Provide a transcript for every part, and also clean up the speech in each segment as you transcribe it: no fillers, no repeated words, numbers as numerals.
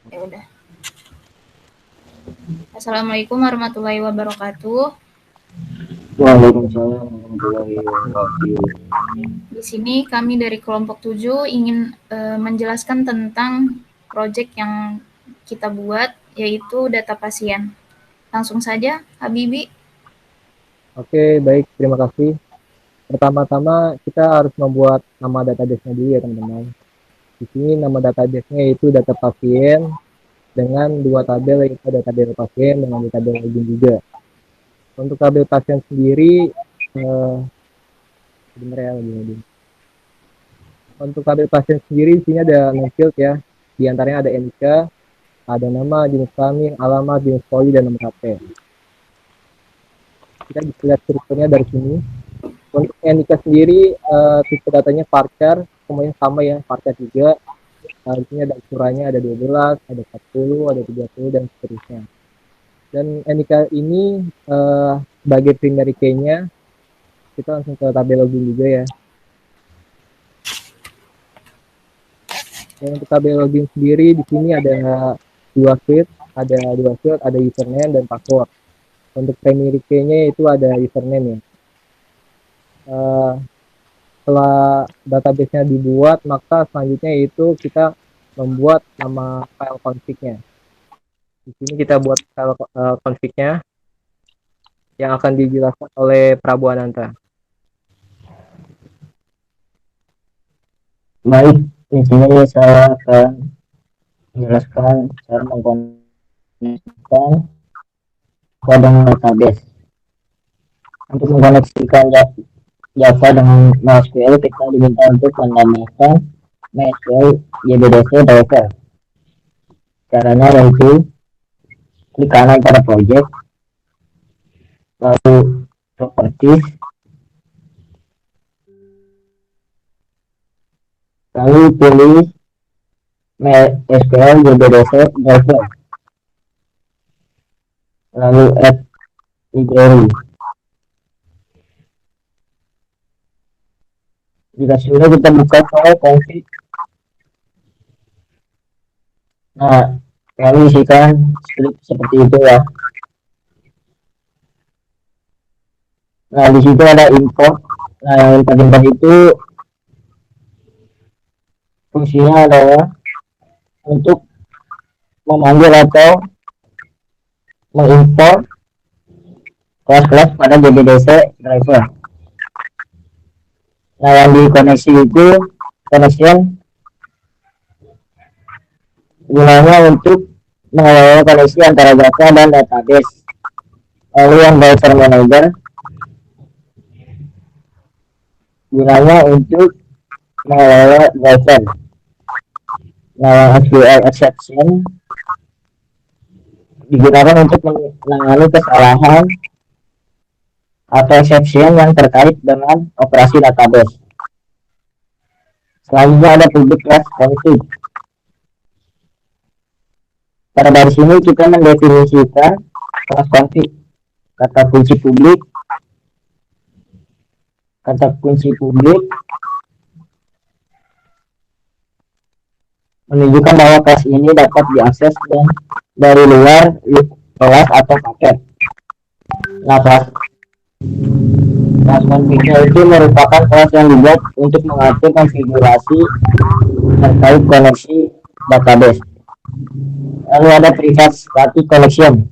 Ya udah. Assalamualaikum warahmatullahi wabarakatuh. Waalaikumsalam warahmatullahi wabarakatuh. Di sini kami dari kelompok 7 ingin menjelaskan tentang proyek yang kita buat, yaitu data pasien. Langsung saja, Habibi. Oke, baik, terima kasih. Pertama-tama kita harus membuat nama database-nya dulu ya teman-teman. Di sini nama database-nya yaitu data pasien dengan dua tabel, yaitu ada tabel pasien dengan tabel login juga. Untuk tabel pasien sendiri, sebenarnya login. Untuk tabel pasien sendiri di sini ada 6 field ya. Di antaranya ada NIK, ada nama, jenis kelamin, alamat, jenis poli, dan nomor HP. Kita bisa lihat strukturnya dari sini. Untuk NIK sendiri, tipe datanya varchar, semuanya sama ya, varchar juga. Di sini ada ukurannya, ada 12, ada 40, ada 30, dan seterusnya. Dan NIK ini sebagai primary key-nya, kita langsung ke tabel login juga ya. Dan untuk tabel login sendiri, di sini ada dua field, ada username dan password. Untuk primary key-nya itu ada username ya. Setelah database-nya dibuat, maka selanjutnya itu kita membuat nama file config-nya. Di sini kita buat file config-nya yang akan dijelaskan oleh Prabu Ananta. Baik, di sini saya akan menjelaskan cara mengkoneksikan kode database. Untuk mengkoneksikan Java dengan MySQL, kita diminta untuk menambahkan MySQL JBDC driver. Caranya yaitu klik kanan pada project, lalu properties, lalu pilih MySQL JBDC driver, lalu add library. Jika sudah, kita buka file config. Nah, kami isikan script seperti itu ya. Nah, di situ ada import. Nah, yang import itu fungsinya adalah untuk memanggil atau mengimport kelas-kelas pada JBDC driver. Nah, yang dikoneksi itu connection gunanya untuk mengelola koneksi antara Java dan database. Lalu yang browser manager gunanya untuk mengelola browser. Nah, yang SQL exception digunakan untuk menangani kesalahan atau exception yang terkait dengan operasi database. Selanjutnya ada public class config. Pada baris ini kita mendefinisikan kelas config. Kata kunci publik menunjukkan bahwa kelas ini dapat diakses dari luar kelas atau paket. Nah, kelas config-nya itu merupakan kelas yang dibuat untuk mengatur konfigurasi terkait koneksi database. Lalu ada private static connection.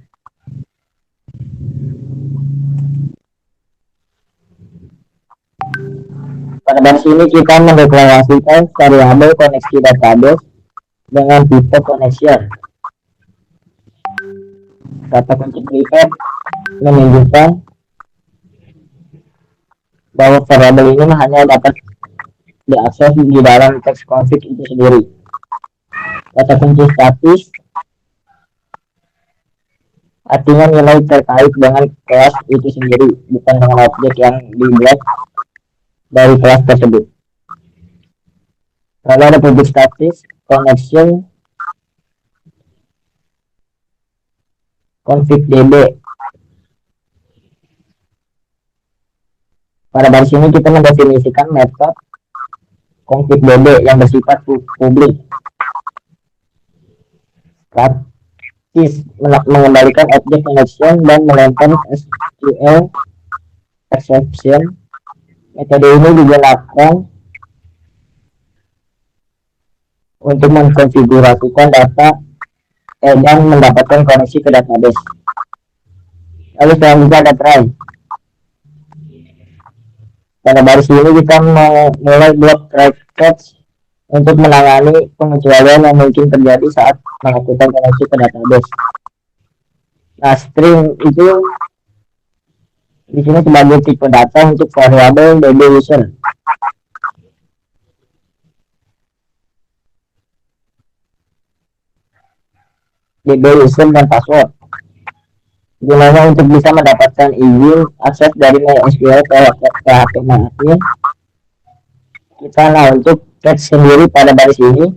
Pada baris ini kita mendeklarasikan variabel koneksi database dengan tipe connection. Kata kunci private menunjukkan bahwa variabel ini hanya dapat diakses di dalam teks config itu sendiri. Kata kunci statis artinya nilai terkait dengan kelas itu sendiri, bukan dengan objek yang dibuat dari kelas tersebut. Lalu ada public status connection config db. Pada baris ini kita mendefinisikan metode config db yang bersifat publik. praktis mengembalikan objek connection dan melempar SQL exception. Metode ini digunakan untuk mengkonfigurasikan data dan mendapatkan koneksi ke database. Lalu selanjutnya ada try. Pada baris ini kita mulai blok try catch untuk menangani pengecualian yang mungkin terjadi saat melakukan koneksi ke database. Nah, string itu di sini sebagai tipe data untuk variabel DB user. DB user dan password. Gunanya untuk bisa mendapatkan izin akses dari MySQL ke PHP admin. Kita untuk catch sendiri pada baris ini.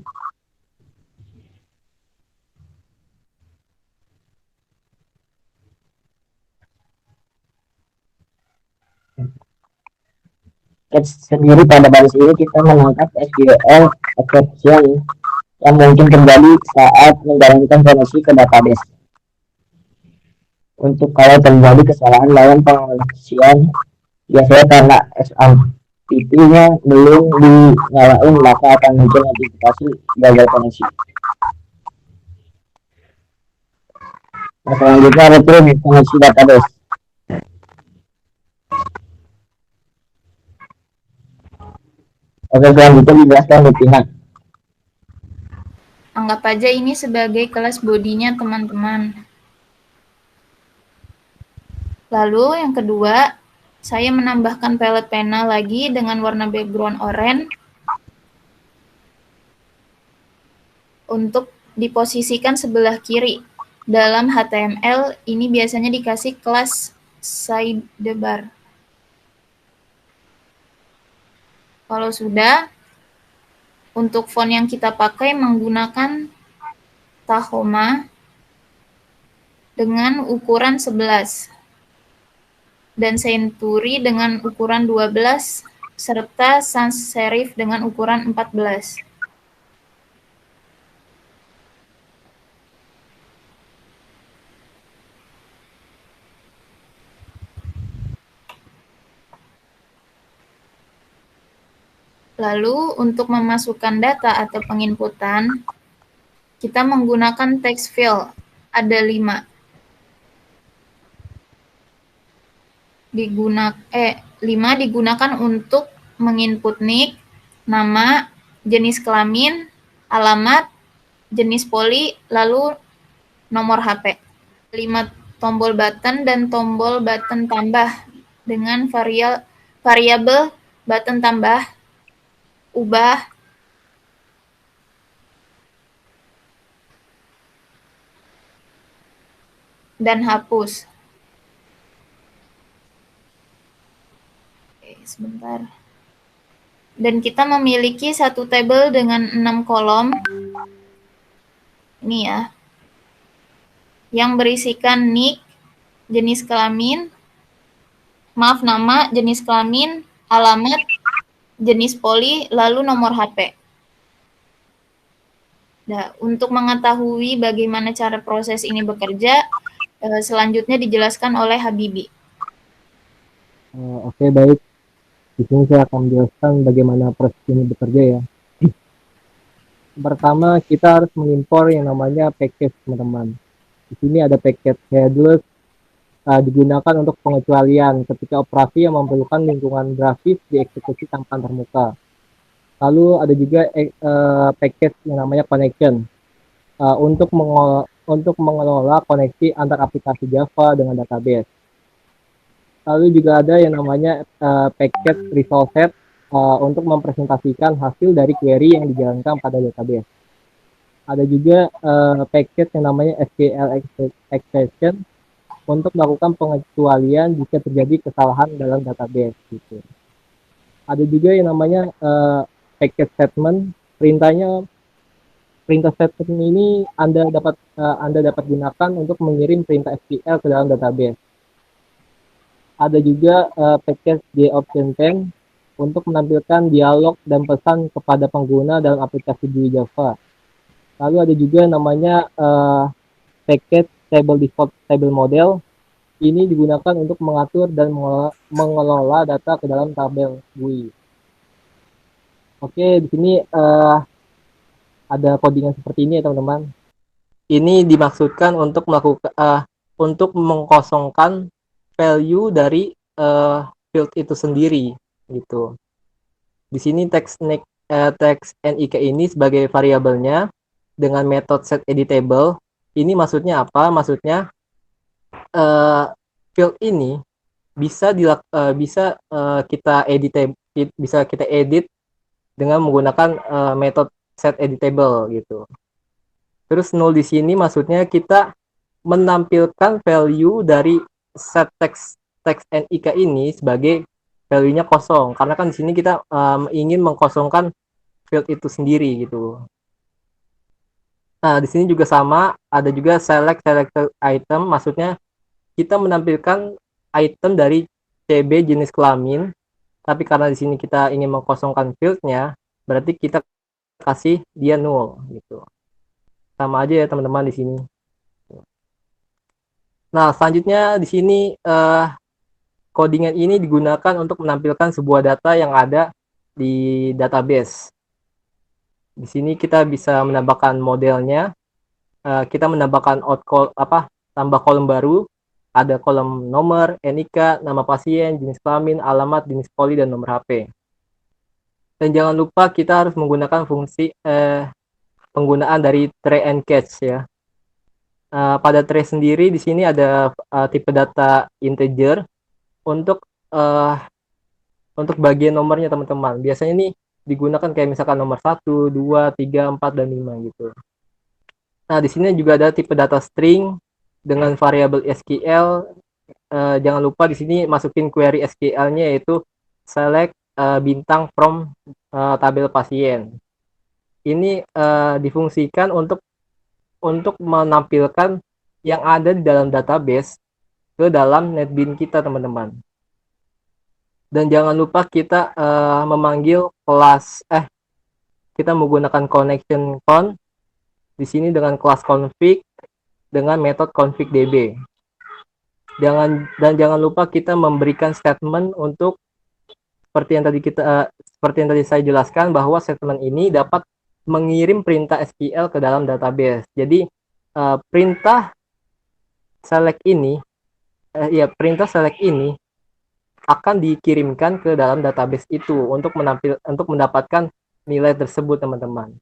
Catch sendiri pada baris ini kita menangkap SQL exception yang mungkin terjadi saat menjalankan koneksi ke database. Untuk kalau terjadi kesalahan dalam pengoneksian, biasanya karena SMTP-nya belum dinyalain, maka akan muncul notifikasi gagal koneksi. Nah, selanjutnya retrieve koneksi database. Oke, selanjutnya dijelaskan di pihak. Anggap aja ini sebagai kelas bodinya teman-teman. Lalu yang kedua, saya menambahkan palette pena lagi dengan warna background oranye untuk diposisikan sebelah kiri. Dalam HTML ini biasanya dikasih kelas sidebar. Kalau sudah, untuk font yang kita pakai menggunakan Tahoma dengan ukuran 11 dan Century dengan ukuran 12 serta sans serif dengan ukuran 14. Lalu untuk memasukkan data atau penginputan, kita menggunakan text field, ada 5. Digunakan untuk menginput nick, nama, jenis kelamin, alamat, jenis poli, lalu nomor HP. 5 tombol button dan tombol button tambah dengan variabel button tambah, ubah, dan hapus. Oke, sebentar. Dan kita memiliki satu tabel dengan 6 kolom. Ini ya. Yang berisikan nick, jenis kelamin, nama, jenis kelamin, alamat, jenis poli, lalu nomor HP. Nah, untuk mengetahui bagaimana cara proses ini bekerja, selanjutnya dijelaskan oleh Habibi. Oke, baik. Di sini saya akan menjelaskan bagaimana proses ini bekerja ya. Pertama, kita harus mengimpor yang namanya package, teman-teman. Di sini ada package headless, digunakan untuk pengecualian ketika operasi yang memerlukan lingkungan grafis dieksekusi tanpa termuka. Lalu ada juga package yang namanya connection, untuk mengelola koneksi antar aplikasi Java dengan database. Lalu juga ada yang namanya package result set, untuk mempresentasikan hasil dari query yang dijalankan pada database. Ada juga package yang namanya SQL exception untuk melakukan pengecualian jika terjadi kesalahan dalam database gitu. Ada juga yang namanya package statement. Perintah statement ini Anda dapat gunakan untuk mengirim perintah SQL ke dalam database. Ada juga package JOption 10 untuk menampilkan dialog dan pesan kepada pengguna dalam aplikasi GUI Java. Lalu ada juga namanya package table default table model. Ini digunakan untuk mengatur dan mengelola data ke dalam tabel GUI. Oke, di sini ada codingan seperti ini ya teman-teman. Ini dimaksudkan untuk melakukan untuk mengkosongkan value dari field itu sendiri gitu. Di sini teks NIK ini sebagai variabelnya dengan metode set editable. Ini maksudnya apa? Maksudnya field ini bisa kita edit dengan menggunakan metode set editable gitu. Terus null di sini maksudnya kita menampilkan value dari set teks NIK ini sebagai value-nya kosong, karena kan di sini kita ingin mengkosongkan field itu sendiri gitu. Nah, di sini juga sama, ada juga selected item, maksudnya kita menampilkan item dari CB jenis kelamin, tapi karena di sini kita ingin mengkosongkan field-nya, berarti kita kasih dia null gitu. Sama aja ya teman-teman di sini. Nah, selanjutnya di sini codingan ini digunakan untuk menampilkan sebuah data yang ada di database. Di sini kita bisa menambahkan modelnya. Kita menambahkan tambah kolom baru. Ada kolom nomor, NIK, nama pasien, jenis kelamin, alamat, jenis poli, dan nomor HP. Dan jangan lupa kita harus menggunakan fungsi penggunaan dari tray and catch ya. Pada tray sendiri di sini ada tipe data integer untuk bagian nomornya teman-teman. Biasanya ini digunakan kayak misalkan nomor 1, 2, 3, 4, dan 5 gitu. Nah, di sini juga ada tipe data string dengan variabel SQL. Jangan lupa di sini masukin query SQL-nya yaitu select bintang from tabel pasien. Ini difungsikan untuk menampilkan yang ada di dalam database ke dalam NetBeans kita teman-teman. Dan jangan lupa kita memanggil kelas kita menggunakan connection con di sini dengan kelas config dengan metode config db. Jangan lupa kita memberikan statement untuk seperti yang tadi saya jelaskan bahwa statement ini dapat mengirim perintah SQL ke dalam database. Jadi perintah select ini akan dikirimkan ke dalam database itu untuk mendapatkan nilai tersebut teman-teman.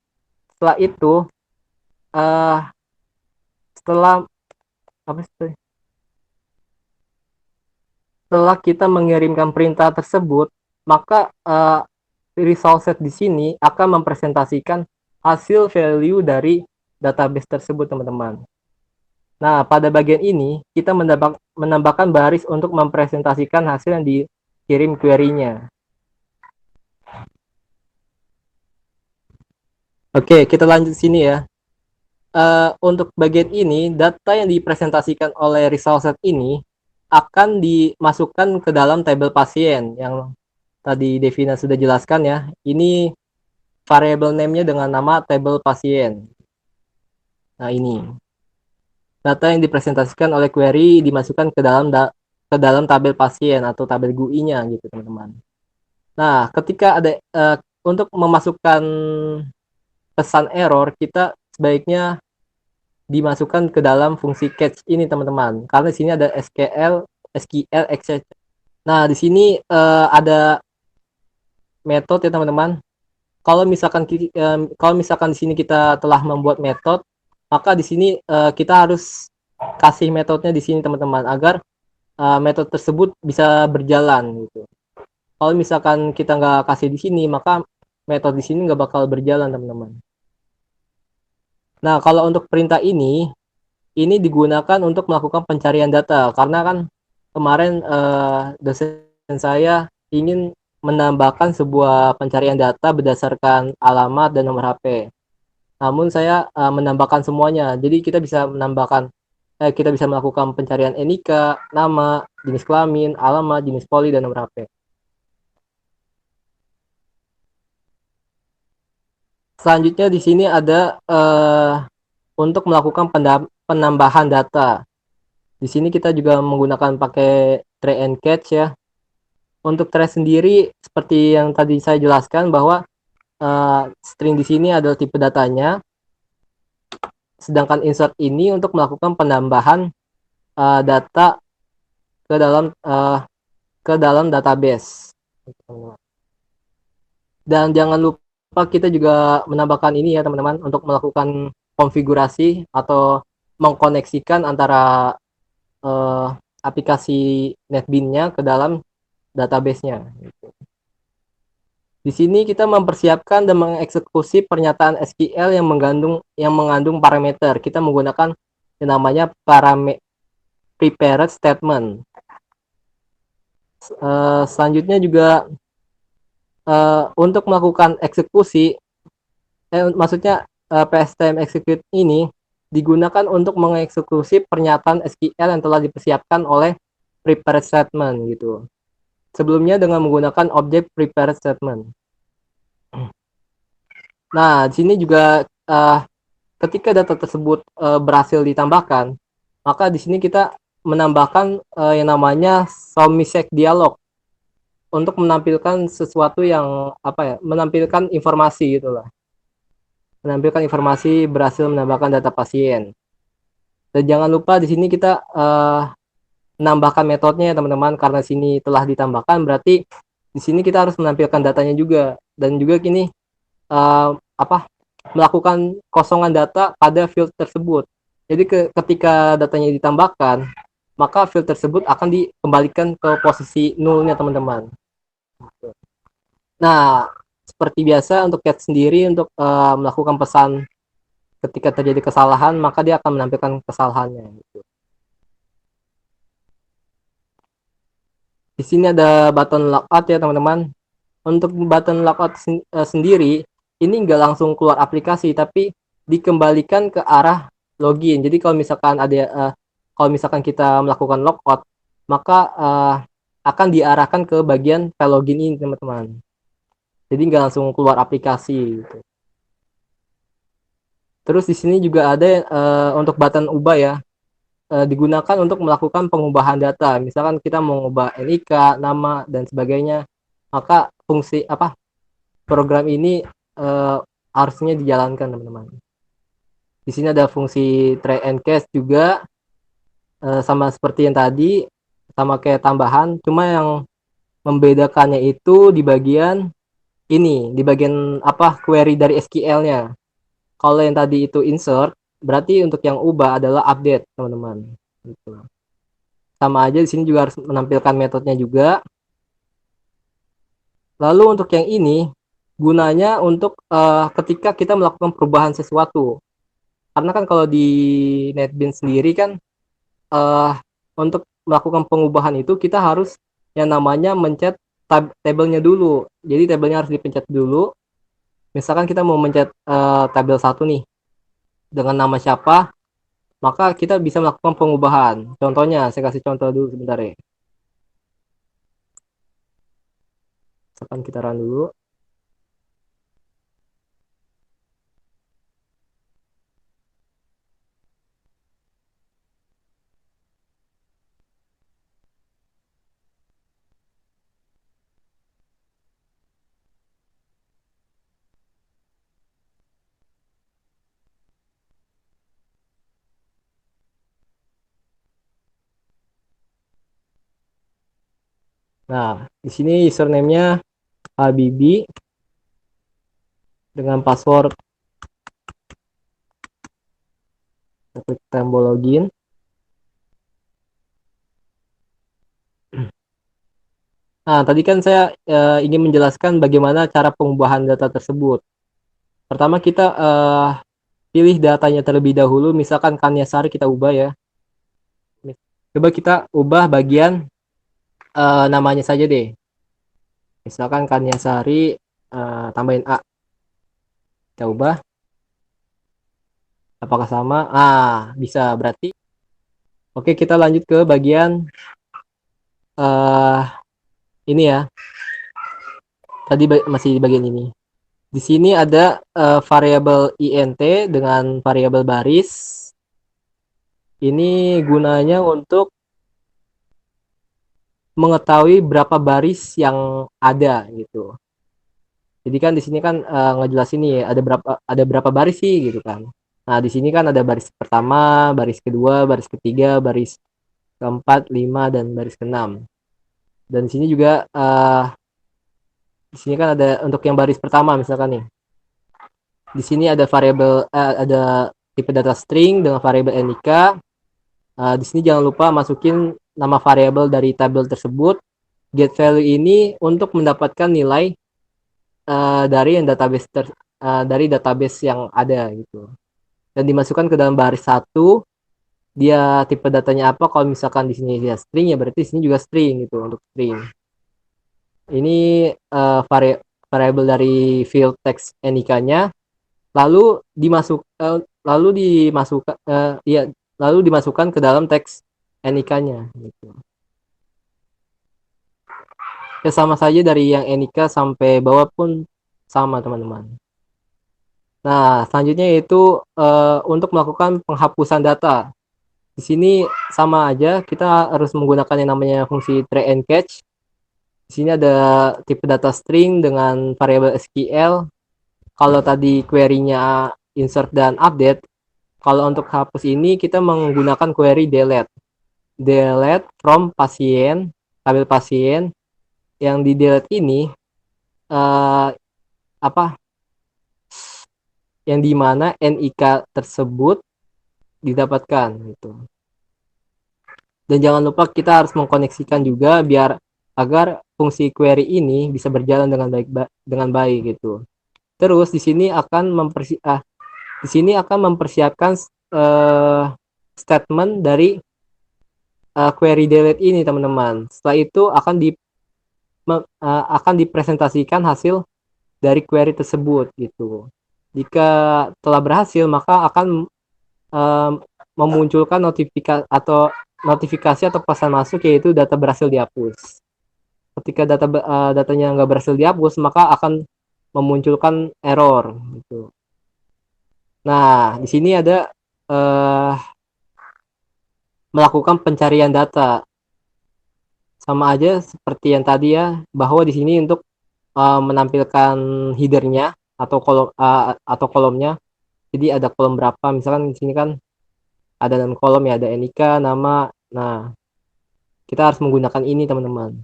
Setelah itu setelah kita mengirimkan perintah tersebut, maka result set di sini akan mempresentasikan hasil value dari database tersebut teman-teman. Nah, pada bagian ini kita menambahkan baris untuk mempresentasikan hasil yang dikirim query-nya. Oke, kita lanjut sini ya. Untuk bagian ini, data yang dipresentasikan oleh result set ini akan dimasukkan ke dalam tabel pasien yang tadi Devina sudah jelaskan ya. Ini variable name-nya dengan nama tabel pasien. Nah, ini. Data yang dipresentasikan oleh query dimasukkan ke dalam tabel pasien atau tabel GUI-nya gitu teman-teman. Nah, ketika ada untuk memasukkan pesan error, kita sebaiknya dimasukkan ke dalam fungsi catch ini teman-teman. Karena di sini ada SQL etc. Nah, di sini ada metode ya teman-teman. Kalau misalkan di sini kita telah membuat metode, maka di sini kita harus kasih metodenya di sini teman-teman agar metode tersebut bisa berjalan gitu. Kalau misalkan kita nggak kasih di sini, maka metode di sini nggak bakal berjalan teman-teman. Nah, kalau untuk perintah ini digunakan untuk melakukan pencarian data karena kan kemarin dosen saya ingin menambahkan sebuah pencarian data berdasarkan alamat dan nomor HP. Namun saya menambahkan semuanya. Jadi kita bisa melakukan pencarian NIK, nama, jenis kelamin, alamat, jenis poli, dan nomor HP. Selanjutnya di sini ada untuk melakukan penambahan data. Di sini kita juga menggunakan pakai try and catch ya. Untuk try sendiri seperti yang tadi saya jelaskan bahwa string di sini adalah tipe datanya. Sedangkan insert ini untuk melakukan penambahan data ke dalam database. Dan jangan lupa kita juga menambahkan ini ya teman-teman untuk melakukan konfigurasi atau mengkoneksikan antara aplikasi NetBeans-nya ke dalam database-nya. Di sini kita mempersiapkan dan mengeksekusi pernyataan SQL yang mengandung parameter. Kita menggunakan yang namanya prepared statement. Selanjutnya juga untuk melakukan eksekusi, maksudnya PSTM execute ini digunakan untuk mengeksekusi pernyataan SQL yang telah dipersiapkan oleh prepared statement gitu. Sebelumnya dengan menggunakan objek prepared statement. Nah, di sini juga ketika data tersebut berhasil ditambahkan, maka di sini kita menambahkan yang namanya submisek dialog untuk menampilkan sesuatu yang menampilkan informasi gitulah. Menampilkan informasi berhasil menambahkan data pasien. Dan jangan lupa di sini kita menambahkan metodenya ya teman-teman, karena sini telah ditambahkan berarti di sini kita harus menampilkan datanya juga, dan juga gini melakukan kosongan data pada field tersebut. Jadi ketika datanya ditambahkan, maka field tersebut akan dikembalikan ke posisi nolnya teman-teman. Nah, seperti biasa untuk cat sendiri untuk melakukan pesan ketika terjadi kesalahan, maka dia akan menampilkan kesalahannya. Gitu. Di sini ada button logout ya teman-teman. Untuk button logout sendiri, ini nggak langsung keluar aplikasi, tapi dikembalikan ke arah login. Jadi kalau misalkan kita melakukan logout, maka akan diarahkan ke bagian file login ini teman-teman. Jadi nggak langsung keluar aplikasi. Gitu. Terus di sini juga ada untuk button ubah ya. Digunakan untuk melakukan pengubahan data. Misalkan kita mau mengubah NIK, nama dan sebagainya, maka fungsi program ini harusnya dijalankan teman-teman. Di sini ada fungsi try and catch juga, sama seperti yang tadi, sama kayak tambahan, cuma yang membedakannya itu di bagian ini, di bagian query dari SQL-nya. Kalau yang tadi itu insert, berarti untuk yang ubah adalah update, teman-teman. Gitu. Sama aja di sini juga harus menampilkan metodenya juga. Lalu untuk yang ini, gunanya untuk ketika kita melakukan perubahan sesuatu. Karena kan kalau di NetBeans sendiri kan, untuk melakukan pengubahan itu kita harus yang namanya mencet tabelnya dulu. Jadi tabelnya harus dipencet dulu. Misalkan kita mau mencet tabel 1 nih dengan nama siapa, maka kita bisa melakukan pengubahan. Contohnya, saya kasih contoh dulu sebentar ya. Misalkan kita run dulu. Nah, di sini username-nya Habibi dengan password. Klik tombol login. Nah, tadi kan saya ingin menjelaskan bagaimana cara pengubahan data tersebut. Pertama kita pilih datanya terlebih dahulu, misalkan Kanyasari kita ubah ya. Coba kita ubah bagian namanya saja deh. Misalkan Kanyasari tambahin A. Kita ubah. Apakah sama? Bisa. Berarti oke, kita lanjut ke bagian ini ya. Tadi masih di bagian ini. Di sini ada variabel int dengan variabel baris. Ini gunanya untuk mengetahui berapa baris yang ada gitu. Jadi kan di sini kan ngejelasin nih ada berapa baris sih gitu kan. Nah, di sini kan ada baris pertama, baris kedua, baris ketiga, baris keempat, lima, dan baris keenam. Dan di sini juga di sini kan ada untuk yang baris pertama misalkan nih. Di sini ada variabel ada tipe data string dengan variabel nik. Di sini jangan lupa masukin nama variabel dari tabel tersebut. Get value ini untuk mendapatkan nilai dari database yang ada gitu. Dan dimasukkan ke dalam baris satu. Dia tipe datanya apa? Kalau misalkan di sini dia string, ya berarti di sini juga string gitu untuk string. Ini variabel dari field text nik-nya. Lalu dimasukkan ke dalam teks nik-nya gitu. Ya sama saja dari yang nik sampai bawah pun sama teman-teman. Nah, selanjutnya yaitu untuk melakukan penghapusan data. Di sini sama aja, kita harus menggunakan yang namanya fungsi try and catch. Di sini ada tipe data string dengan variabel SQL. Kalau tadi query-nya insert dan update, kalau untuk hapus ini kita menggunakan query delete. Delete from pasien, tabel pasien. Yang di delete ini yang dimana nik tersebut didapatkan gitu. Dan jangan lupa kita harus mengkoneksikan juga agar fungsi query ini bisa berjalan dengan baik gitu. Terus di sini akan mempersiapkan statement dari query delete ini teman-teman. Setelah itu akan dipresentasikan hasil dari query tersebut gitu. Jika telah berhasil, maka akan memunculkan notifikasi atau pesan masuk, yaitu data berhasil dihapus. Ketika datanya nggak berhasil dihapus, maka akan memunculkan error gitu. Nah, di sini ada melakukan pencarian data. Sama aja seperti yang tadi ya, bahwa di sini untuk menampilkan headernya atau kolomnya. Jadi ada kolom berapa, misalkan di sini kan ada 6 kolom ya, ada nik, nama. Nah, kita harus menggunakan ini teman-teman.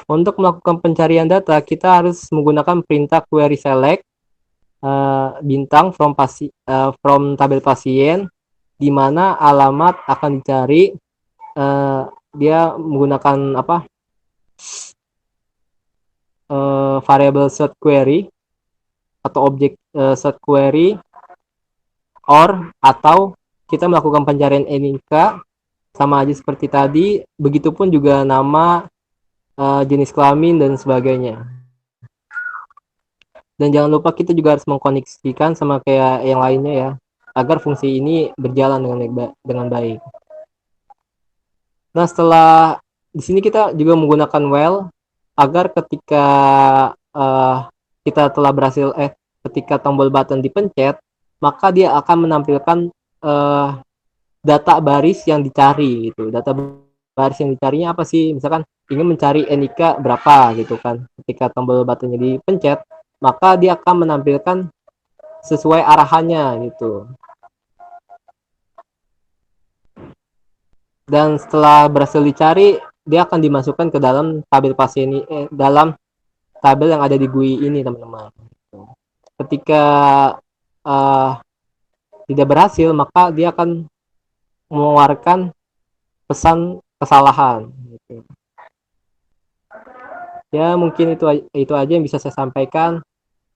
Untuk melakukan pencarian data, kita harus menggunakan perintah query select bintang from tabel pasien, di mana alamat akan dicari. Dia menggunakan variable set query atau objek set query atau kita melakukan pencarian nik, sama aja seperti tadi. Begitupun juga nama, jenis kelamin, dan sebagainya. Dan jangan lupa kita juga harus mengkoneksikan sama kayak yang lainnya ya, agar fungsi ini berjalan dengan baik. Nah, setelah di sini kita juga menggunakan while agar ketika kita telah berhasil ketika tombol button dipencet, maka dia akan menampilkan data baris yang dicari gitu. Data baris yang dicarinya apa sih? Misalkan ingin mencari nik berapa gitu kan. Ketika tombol buttonnya dipencet, maka dia akan menampilkan sesuai arahannya gitu. Dan setelah berhasil dicari, dia akan dimasukkan ke dalam tabel pasien dalam tabel yang ada di GUI ini teman-teman. Ketika tidak berhasil, maka dia akan mengeluarkan pesan kesalahan gitu. Ya, mungkin itu aja yang bisa saya sampaikan.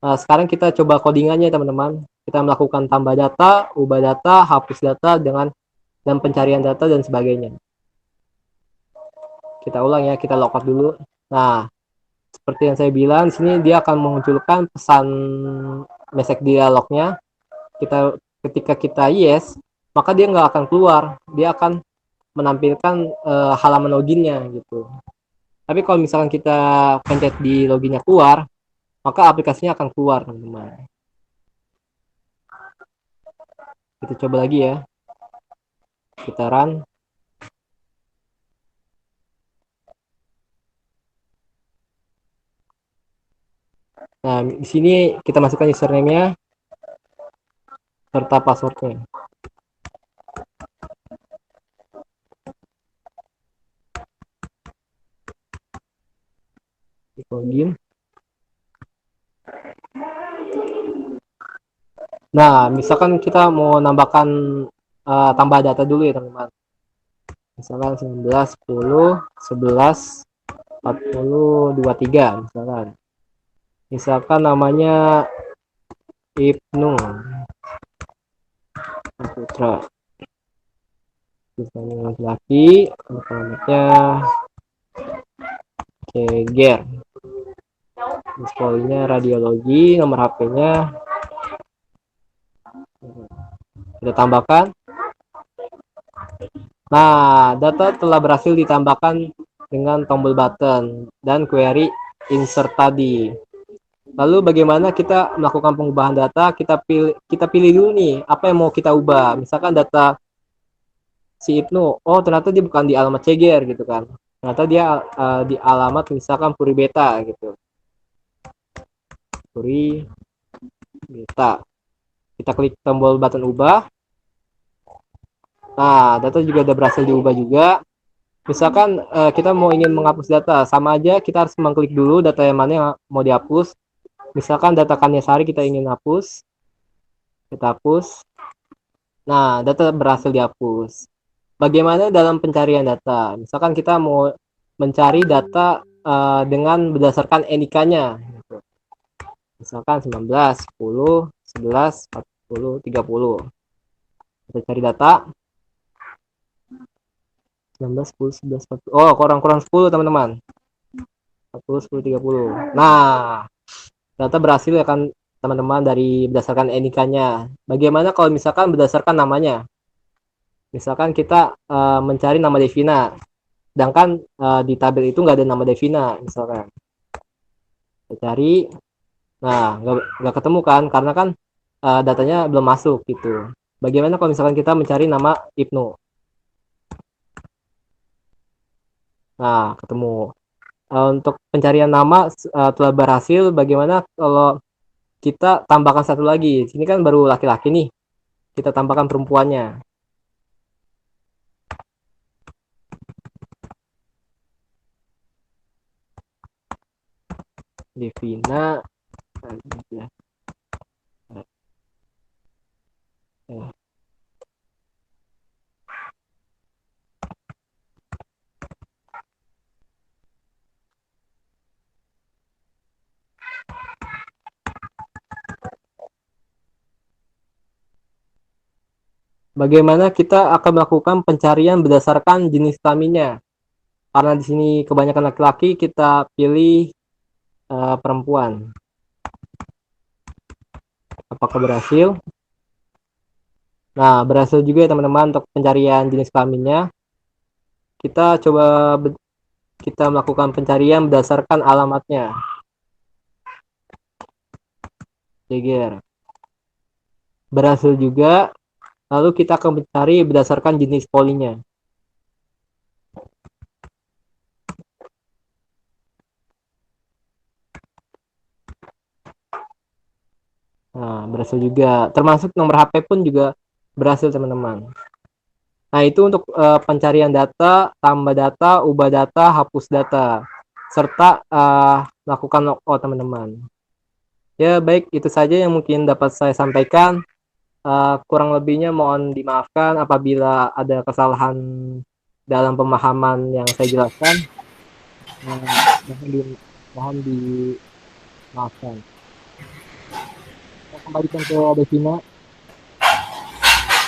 Sekarang kita coba codingannya teman-teman. Kita melakukan tambah data, ubah data, hapus data dan pencarian data dan sebagainya. Kita ulang ya, kita logout dulu. Nah, seperti yang saya bilang, di sini dia akan memunculkan pesan message dialognya. Ketika kita yes, maka dia nggak akan keluar. Dia akan menampilkan halaman loginnya gitu. Tapi kalau misalkan kita pencet di loginnya keluar, maka aplikasinya akan keluar, teman-teman. Kita coba lagi ya. Kita run. Nah, di sini kita masukkan username-nya serta password-nya. Login. Nah, misalkan kita mau nambahkan tambah data dulu ya, teman-teman. Misalkan 19, 10, 11, 40, 23 misalkan. Misalkan namanya Ibnu Putra. Misalnya laki-laki, alamatnya Ceger. Sekolahnya radiologi, nomor HP-nya kita tambahkan. Nah, data telah berhasil ditambahkan dengan tombol button dan query insert tadi. Lalu bagaimana kita melakukan pengubahan data? Kita pilih dulu nih apa yang mau kita ubah. Misalkan data si Ibnu, oh ternyata dia bukan di alamat Ceger gitu kan. Ternyata dia di alamat misalkan Puri Beta gitu. Puri Beta. Kita klik tombol button ubah. Nah, data juga udah berhasil diubah juga. Misalkan kita mau ingin menghapus data, sama aja kita harus mengklik dulu data yang mana yang mau dihapus. Misalkan data Kanyasari kita ingin hapus, kita hapus. Nah, data berhasil dihapus. Bagaimana dalam pencarian data? Misalkan kita mau mencari data dengan berdasarkan NIK-nya. Gitu. Misalkan 19, 10, 11, 40, 30. Kita cari data. 19, 10, 11, 40. Oh, kurang 10, teman-teman. 40, 10, 30. Nah, data berhasil ya kan, teman-teman, dari berdasarkan NIK-nya. Bagaimana kalau misalkan berdasarkan namanya? Misalkan kita mencari nama Devina, sedangkan di tabel itu nggak ada nama Devina, misalkan. Kita cari, nah nggak ketemu kan, karena kan datanya belum masuk gitu. Bagaimana kalau misalkan kita mencari nama Ibnu? Nah, ketemu. Untuk pencarian nama telah berhasil. Bagaimana kalau kita tambahkan satu lagi? Sini kan baru laki-laki nih. Kita tambahkan perempuannya. Devina. Bagaimana kita akan melakukan pencarian berdasarkan jenis kelaminnya? Karena di sini kebanyakan laki-laki, kita pilih perempuan. Apakah berhasil? Nah, berhasil juga ya teman-teman untuk pencarian jenis kelaminnya. Kita coba kita melakukan pencarian berdasarkan alamatnya. Ceger. Berhasil juga. Lalu kita akan mencari berdasarkan jenis polinya. Nah, berhasil juga. Termasuk nomor HP pun juga berhasil, teman-teman. Nah, itu untuk pencarian data, tambah data, ubah data, hapus data, serta melakukan logout, teman-teman. Ya, baik, itu saja yang mungkin dapat saya sampaikan. Kurang lebihnya mohon dimaafkan apabila ada kesalahan dalam pemahaman yang saya jelaskan. Mohon dimaafkan. Saya kembalikan ke Devina.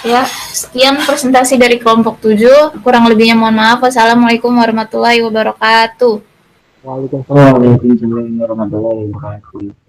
Ya, sekian presentasi dari kelompok 7. Kurang lebihnya mohon maaf. Wassalamualaikum warahmatullahi wabarakatuh. Waalaikumsalam warahmatullahi wabarakatuh.